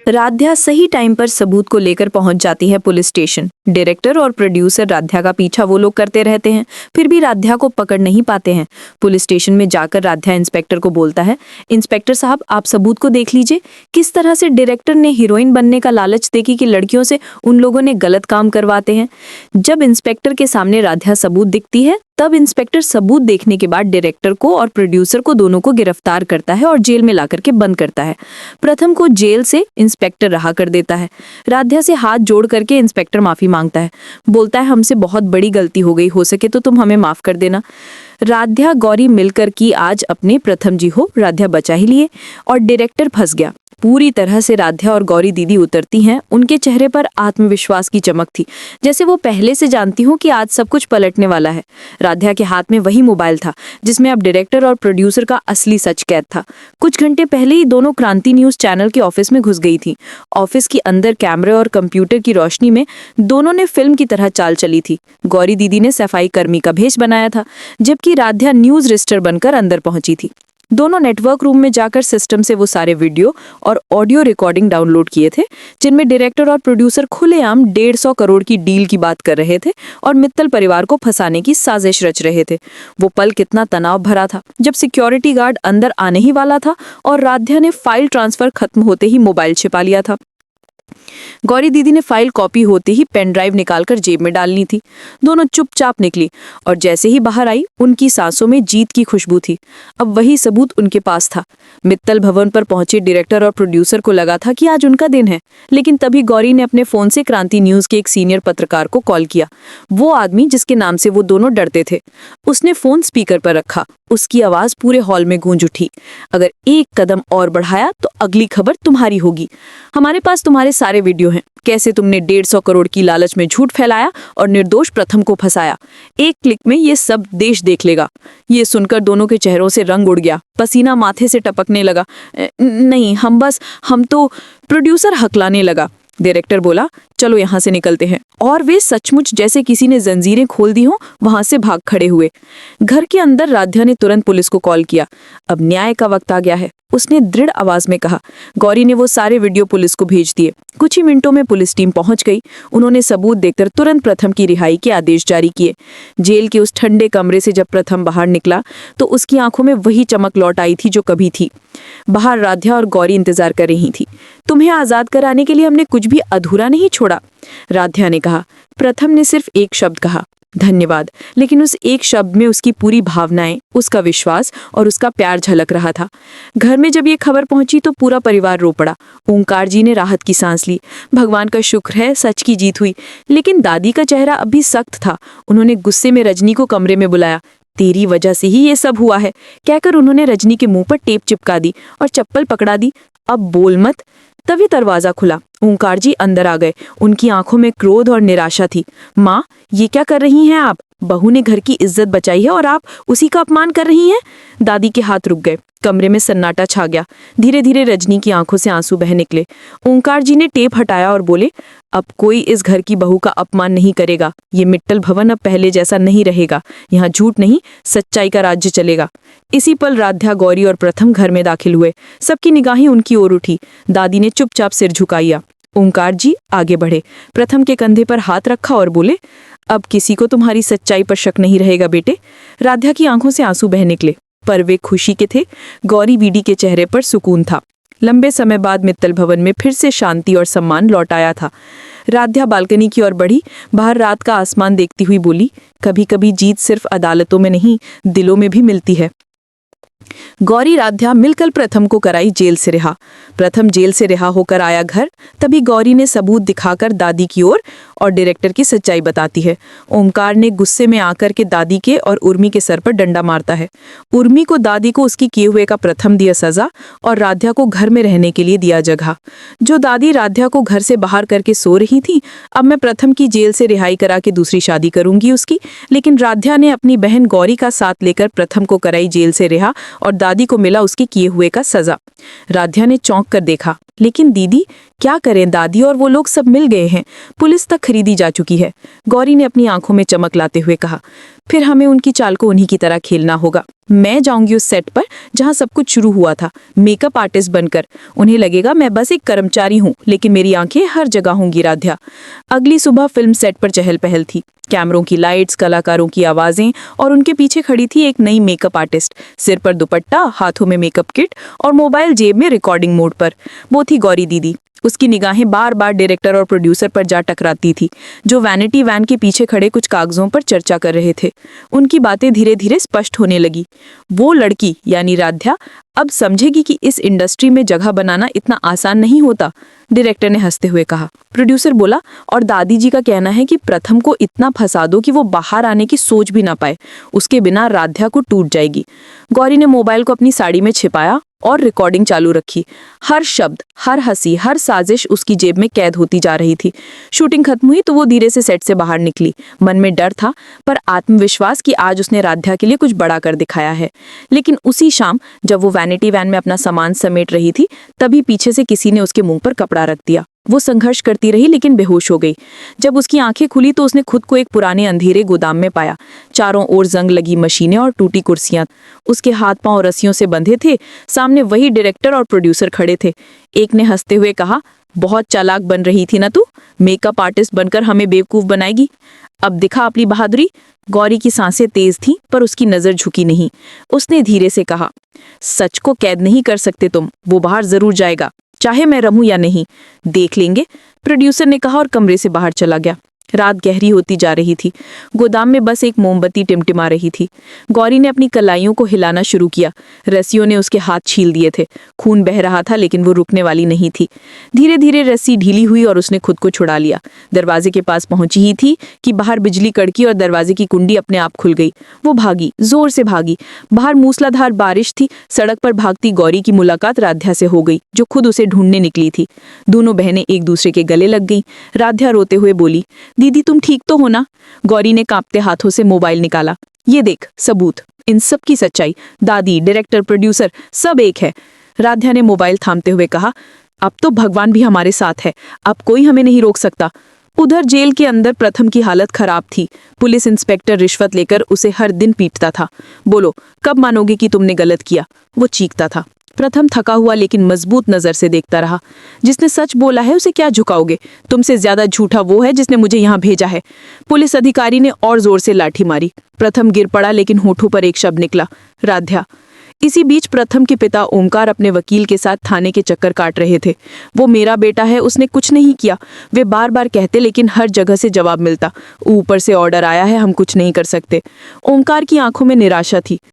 राध्या सही टाइम पर सबूत को लेकर पहुंच जाती है पुलिस स्टेशन। डायरेक्टर और प्रोड्यूसर राध्या का पीछा वो लोग करते रहते हैं, फिर भी राध्या को पकड़ नहीं पाते हैं। पुलिस स्टेशन में जाकर राध्या इंस्पेक्टर को बोलता है, इंस्पेक्टर साहब आप सबूत को देख लीजिए, किस तरह से डायरेक्टर ने हीरोइन बनने का लालच देके कि लड़कियों से उन लोगों ने गलत काम करवाते हैं। जब इंस्पेक्टर के सामने राध्या सबूत दिखती है, तब इंस्पेक्टर सबूत देखने के बाद डायरेक्टर को और प्रोड्यूसर को दोनों को गिरफ्तार करता है और जेल में लाकर के बंद करता है। प्रथम को जेल से इंस्पेक्टर रहा कर देता है। राध्या से हाथ जोड़ करके इंस्पेक्टर माफी मांगता है, बोलता है हमसे बहुत बड़ी गलती हो गई, हो सके तो तुम हमें माफ कर देना। राध्या गौरी मिलकर की आज अपने प्रथम जी हो, राध्या बचा ही लिए और डायरेक्टर फंस गया। पूरी तरह से राध्या और गौरी दीदी उतरती हैं। उनके चेहरे पर आत्मविश्वास की चमक थी, जैसे वो पहले से जानती हूँ कि आज सब कुछ पलटने वाला है। राध्या के हाथ में वही मोबाइल था जिसमें अब डायरेक्टर और प्रोड्यूसर का असली सच कैद था। कुछ घंटे पहले ही दोनों क्रांति न्यूज चैनल के ऑफिस में घुस गई थी। ऑफिस के अंदर कैमरे और कंप्यूटर की रोशनी में दोनों ने फिल्म की तरह चाल चली थी। गौरी दीदी ने सफाई कर्मी का भेष बनाया था, जबकि राध्या न्यूज रिस्टर बनकर अंदर पहुंची थी। दोनों नेटवर्क रूम में जाकर सिस्टम से वो सारे वीडियो और ऑडियो रिकॉर्डिंग डाउनलोड किए थे जिनमें डायरेक्टर और प्रोड्यूसर खुलेआम 150 करोड़ की डील की बात कर रहे थे और मित्तल परिवार को फंसाने की साजिश रच रहे थे। वो पल कितना तनाव भरा था जब सिक्योरिटी गार्ड अंदर आने ही वाला था और राध्या ने फाइल ट्रांसफर खत्म होते ही मोबाइल छिपा लिया था। गौरी दीदी ने फाइल कॉपी होते ही पेन ड्राइव निकालकर जेब में डालनी थी। दोनों चुपचाप निकली और जैसे ही बाहर आई उनकी सांसों में जीत की खुशबू थी। अब वही सबूत उनके पास था। मित्तल भवन पर पहुंचे डायरेक्टर और प्रोड्यूसर को लगा था कि आज उनका दिन है, लेकिन तभी गौरी ने अपने फोन से क्रांति न्यूज के एक सीनियर पत्रकार को कॉल किया, वो आदमी जिसके नाम से वो दोनों डरते थे। उसने फोन स्पीकर पर रखा। उसकी आवाज पूरे हॉल में गूंज उठी, अगर एक कदम और बढ़ाया तो अगली खबर तुम्हारी होगी। हमारे पास तुम्हारे सारे वीडियो हैं, कैसे तुमने 150 करोड़ की लालच में झूठ फैलाया और निर्दोष प्रथम को फंसाया। एक क्लिक में ये सब देश देख लेगा। ये सुनकर दोनों के चेहरों से रंग उड़ गया, पसीना माथे से टपकने लगा। नहीं, हम तो प्रोड्यूसर हकलाने लगा। डायरेक्टर बोला, चलो यहाँ से निकलते हैं। और वे सचमुच जैसे किसी ने जंजीरें खोल दी हों वहां से भाग खड़े हुए। घर के अंदर राध्या ने तुरंत पुलिस को कॉल किया। अब न्याय का वक्त आ गया है, उसने दृढ़ आवाज में कहा। गौरी ने वो सारे वीडियो पुलिस को भेज दिए। कुछ ही मिनटों में पुलिस टीम पहुंच गई। उन्होंने सबूत देखकर तुरंत प्रथम की रिहाई के आदेश जारी किए। जेल के उस ठंडे कमरे से जब प्रथम बाहर निकला तो उसकी आंखों में वही चमक लौट आई थी जो कभी थी। बाहर राध्या और गौरी इंतजार कर रही थी। तुम्हें आजाद कराने के लिए हमने कुछ भी अधूरा नहीं छोड़ा, राध्या ने कहा। प्रथम ने सिर्फ एक शब्द कहा, धन्यवाद, लेकिन उस एक शब्द में उसकी पूरी भावनाएं, उसका विश्वास और उसका प्यार झलक रहा था। घर में जब ये खबर पहुंची तो पूरा परिवार रो पड़ा। ओंकार जी ने राहत की सांस ली। भगवान का शुक्र है, सच की जीत हुई। लेकिन दादी का चेहरा अब भी सख्त था। उन्होंने गुस्से में रजनी को कमरे में बुलाया। तेरी वजह से ही ये सब हुआ है, कहकर उन्होंने रजनी के मुंह पर टेप चिपका दी और चप्पल पकड़ा दी। अब बोल मत। तभी दरवाजा खुला। ओंकार जी अंदर आ गए। उनकी आंखों में क्रोध और निराशा थी। माँ, ये क्या कर रही हैं आप? बहू ने घर की इज्जत बचाई है और आप उसी का अपमान कर रही हैं। दादी के हाथ रुक गए। कमरे में सन्नाटा छा गया। धीरे धीरे रजनी की आंखों से आंसू बह निकले। ओंकार जी ने टेप हटाया और बोले, अब कोई इस घर की बहू का अपमान नहीं करेगा। ये मित्तल भवन अब पहले जैसा नहीं रहेगा। यहाँ झूठ नहीं, सच्चाई का राज्य चलेगा। इसी पल राध्या, गौरी और प्रथम घर में दाखिल हुए। सबकी निगाहें उनकी ओर उठी। दादी ने चुपचाप सिर झुकाया। ओंकार जी आगे बढ़े, प्रथम के कंधे पर हाथ रखा और बोले, अब किसी को तुम्हारी सच्चाई पर शक नहीं रहेगा बेटे। राध्या की आंखों से आंसू बह निकले, पर वे खुशी के थे। गौरी वीडी के चेहरे पर सुकून था। लंबे समय बाद मित्तल भवन में फिर से शांति और सम्मान लौट आया था। राध्या बालकनी की ओर बढ़ी। बाहर रात का आसमान देखती हुई बोली, कभी कभी जीत सिर्फ अदालतों में नहीं, दिलों में भी मिलती है। गौरी राध्या मिलकर प्रथम को कराई जेल से रिहा। प्रथम जेल से रिहा होकर आया घर। तभी गौरी ने सबूत दिखाकर दादी की ओर और डायरेक्टर की सच्चाई बताती है। ओंकार ने गुस्से में आकर के दादी के और उर्मी के सर पर डंडा मारता है। उर्मी को दादी को उसकी किए हुए का प्रथम दिया सजा और राध्या को घर में रहने के लिए दिया जगह। जो दादी राध्या को घर से बाहर करके सो रही थी, अब मैं प्रथम की जेल से रिहाई करा के दूसरी शादी करूंगी उसकी। लेकिन राध्या ने अपनी बहन गौरी का साथ लेकर प्रथम को कराई जेल से रिहा और दादी को मिला उसके किए हुए का सजा। राध्या ने चौंक कर देखा, लेकिन दीदी क्या करें, दादी और वो लोग सब मिल गए हैं, पुलिस तक खरीदी जा चुकी है। गौरी ने अपनी आंखों में चमक लाते हुए कहा, फिर हमें उनकी चाल को उन्हीं की तरह खेलना होगा। मैं जाऊंगी उस सेट पर जहां सब कुछ शुरू हुआ था, मेकअप आर्टिस्ट बनकर। उन्हें लगेगा मैं बस एक कर्मचारी हूं, लेकिन मेरी आंखें हर जगह होंगी राध्या। अगली सुबह फिल्म सेट पर चहल पहल थी। कैमरों की लाइट्स, कलाकारों की आवाजें, और उनके पीछे खड़ी थी एक नई मेकअप आर्टिस्ट, सिर पर दुपट्टा, हाथों में मेकअप किट और मोबाइल जेब में रिकॉर्डिंग मोड पर। वो थी गौरी दीदी। उसकी निगाहें बार बार डायरेक्टर और प्रोड्यूसर पर जा टकराती थी, जो वैनिटी वैन के पीछे खड़े कुछ कागजों पर चर्चा कर रहे थे। उनकी बातें धीरे धीरे स्पष्ट होने लगी। वो लड़की यानी राध्या अब समझेगी कि इस इंडस्ट्री में जगह बनाना इतना आसान नहीं होता, डायरेक्टर ने हंसते हुए कहा। प्रोड्यूसर बोला, और दादी जी का कहना है कि प्रथम को इतना फंसा दो कि वो बाहर आने की सोच भी ना पाए, उसके बिना राध्या को टूट जाएगी। गौरी ने मोबाइल को अपनी साड़ी में छिपाया और रिकॉर्डिंग चालू रखी। हर शब्द, हर हंसी, हर साजिश उसकी जेब में कैद होती जा रही थी। शूटिंग खत्म हुई तो वो धीरे से सेट से बाहर निकली। मन में डर था, पर आत्मविश्वास कि आज उसने राध्या के लिए कुछ बड़ा कर दिखाया है। लेकिन उसी शाम जब वो वैनिटी वैन में अपना सामान समेट रही थी, तभी पीछे से किसी ने उसके मुंह पर कपड़ा रख दिया। वो संघर्ष करती रही लेकिन बेहोश हो गई। जब उसकी आंखें खुली तो उसने खुद को एक पुराने अंधेरे गोदाम में पाया। चारों ओर जंग लगी मशीनें और टूटी कुर्सियां। उसके हाथ पांव रस्सियों से बंधे थे। सामने वही डायरेक्टर और प्रोड्यूसर खड़े थे। एक ने हंसते हुए कहा, बहुत चालाक बन रही थी ना तू, मेकअप आर्टिस्ट बनकर हमें बेवकूफ बनाएगी। अब दिखा अपनी बहादुरी। गौरी की सांसें तेज थीं, पर उसकी नजर झुकी नहीं। उसने धीरे से कहा, सच को कैद नहीं कर सकते तुम, वो बाहर जरूर जाएगा, चाहे मैं रहूं या नहीं, देख लेंगे, प्रोड्यूसर ने कहा और कमरे से बाहर चला गया। रात गहरी होती जा रही थी। गोदाम में बस एक मोमबत्ती टिमटिमा रही थी। गौरी ने अपनी कलाइयों को हिलाना शुरू किया। रस्सियों ने उसके हाथ छील दिए थे। खून बह रहा था, लेकिन वो रुकने वाली नहीं थी। धीरे धीरे रस्सी ढीली हुई और उसने खुद को छुड़ा लिया। दरवाजे के पास पहुंची ही थी कि बाहर बिजली कड़की और दरवाजे की कुंडी अपने आप खुल गई। वो भागी, जोर से भागी। बाहर मूसलाधार बारिश थी। सड़क पर भागती गौरी की मुलाकात राध्या से हो गई, जो खुद उसे ढूंढने निकली थी। दोनों बहनें एक दूसरे के गले लग गईं। राध्या रोते हुए बोली, दीदी तुम ठीक तो हो ना? गौरी ने कांपते हाथों से मोबाइल निकाला। ये देख सबूत, इन सब की सच्चाई, दादी, डायरेक्टर, प्रोड्यूसर सब एक है। राध्या ने मोबाइल थामते हुए कहा, अब तो भगवान भी हमारे साथ है, अब कोई हमें नहीं रोक सकता। उधर जेल के अंदर प्रथम की हालत खराब थी। पुलिस इंस्पेक्टर रिश्वत लेकर उसे हर दिन पीटता था। बोलो कब मानोगे कि तुमने गलत किया? वो चीखता था। प्रथम थका हुआ लेकिन मजबूत नजर से देखता रहा। जिसने सच बोला है उसे क्या झुकाओगे? तुमसे ज्यादा झूठा वो है जिसने मुझे यहाँ भेजा है। पुलिस अधिकारी ने और जोर से लाठी मारी। प्रथम गिर पड़ा, लेकिन होठों पर एक शब्द निकला, राध्या। इसी बीच प्रथम के पिता ओमकार अपने वकील के साथ थाने के चक्कर काट रहे थे। वो मेरा बेटा है, उसने कुछ नहीं किया, वे बार बार कहते, लेकिन हर जगह से जवाब मिलता, ऊपर से ऑर्डर आया है, हम कुछ नहीं कर सकते। ओमकार की आंखों में निराशा थी।